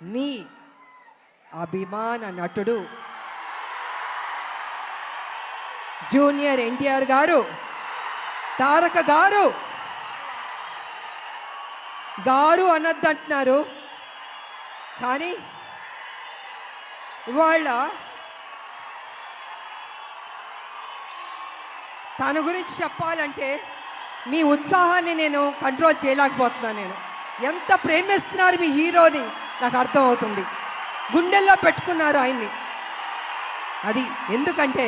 మీ అభిమాన నటుడు జూనియర్ ఎన్టీఆర్ గారు, తారక గారు. గారు అనొద్దంటున్నారు కానీ ఇవాళ తన గురించి చెప్పాలంటే మీ ఉత్సాహాన్ని నేను కంట్రోల్ చేయలేకపోతున్నాను. నేను ఎంత ప్రేమిస్తున్నారు మీ హీరోని నాకు అర్థమవుతుంది. గుండెల్లో పెట్టుకున్నారు ఆయన్ని. అది ఎందుకంటే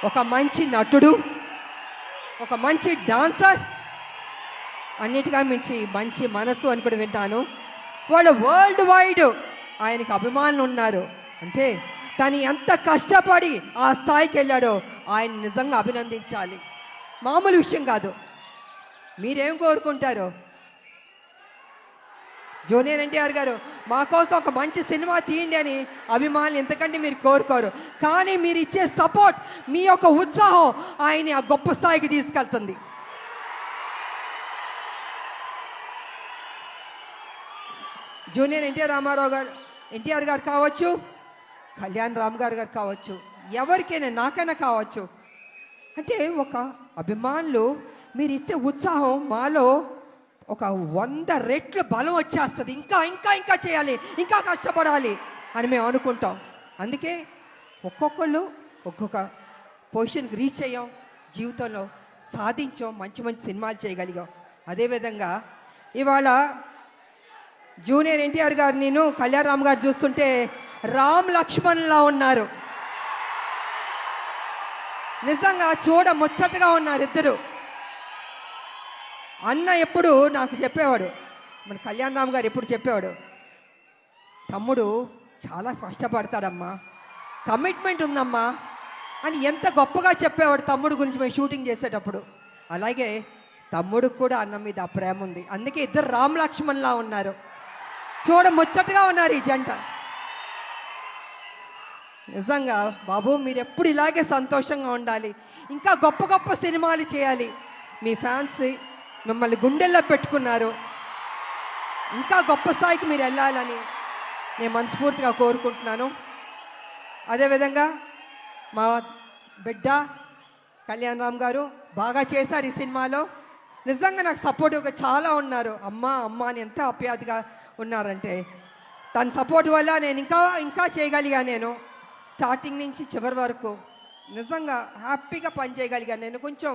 ఒక మంచి నటుడు, ఒక మంచి డాన్సర్, అన్నిటిగా మించి మంచి మనసు అని కూడా వింటాను. వాళ్ళు వరల్డ్ వైడ్ ఆయనకు అభిమానులు ఉన్నారు. అంటే తను ఎంత కష్టపడి ఆ స్థాయికి వెళ్ళాడో ఆయన నిజంగా అభినందించాలి. మామూలు విషయం కాదు. మీరేం కోరుకుంటారో జూనియర్ ఎన్టీఆర్ గారు మా కోసం ఒక మంచి సినిమా తీయండి అని అభిమానులు ఎంతకంటే మీరు కోరుకోరు. కానీ మీరు ఇచ్చే సపోర్ట్, మీ యొక్క ఉత్సాహం ఆయన్ని ఆ గొప్ప స్థాయికి తీసుకెళ్తుంది. జూనియర్ ఎన్టీఆర్ గారు కావచ్చు, కళ్యాణ్ రామ్ గారు కావచ్చు, ఎవరికైనా నాకైనా కావచ్చు. అంటే ఒక అభిమానులు మీరు ఇచ్చే ఉత్సాహం మాలో ఒక 100 రెట్లు బలం వచ్చేస్తుంది. ఇంకా ఇంకా ఇంకా చేయాలి, ఇంకా కష్టపడాలి అని మేము అనుకుంటాం. అందుకే ఒక్కొక్కళ్ళు ఒక్కొక్క పొజిషన్కి రీచ్ అయ్యాం, జీవితంలో సాధించాం, మంచి మంచి సినిమాలు చేయగలిగాం. అదేవిధంగా ఇవాళ జూనియర్ ఎన్టీఆర్ గారు, నేను కళ్యాణ్ రామ్ గారు చూస్తుంటే రామ్ లక్ష్మణ్లా ఉన్నారు. నిజంగా చూడ ముచ్చటగా ఉన్నారు ఇద్దరు. అన్న ఎప్పుడు నాకు చెప్పేవాడు, మన కళ్యాణ్ రామ్ గారు ఎప్పుడు చెప్పేవాడు, తమ్ముడు చాలా కష్టపడతాడమ్మా, కమిట్మెంట్ ఉందమ్మా అని ఎంత గొప్పగా చెప్పేవాడు తమ్ముడు గురించి మేము షూటింగ్ చేసేటప్పుడు. అలాగే తమ్ముడికి కూడా అన్న మీద ఆ ప్రేమ ఉంది. అందుకే ఇద్దరు రామ్ లక్ష్మణ్లా ఉన్నారు. చూడ ముచ్చటగా ఉన్నారు ఈ జంట. నిజంగా బాబు మీరు ఎప్పుడు ఇలాగే సంతోషంగా ఉండాలి, ఇంకా గొప్ప గొప్ప సినిమాలు చేయాలి. మీ ఫ్యాన్స్ మిమ్మల్ని గుండెల్లో పెట్టుకున్నారు. ఇంకా గొప్ప స్థాయికి మీరు వెళ్ళాలని నేను మనస్ఫూర్తిగా కోరుకుంటున్నాను. అదేవిధంగా మా బిడ్డ కళ్యాణ్ రామ్ గారు బాగా చేశారు ఈ సినిమాలో. నిజంగా నాకు సపోర్టివ్గా చాలా ఉన్నారు. అమ్మ అమ్మ అని ఎంత ఆప్యాయతగా ఉన్నారంటే తన సపోర్ట్ వల్ల నేను ఇంకా ఇంకా చేయగలిగా. నేను స్టార్టింగ్ నుంచి చివరి వరకు నిజంగా హ్యాపీగా పనిచేయగలిగాను. నేను కొంచెం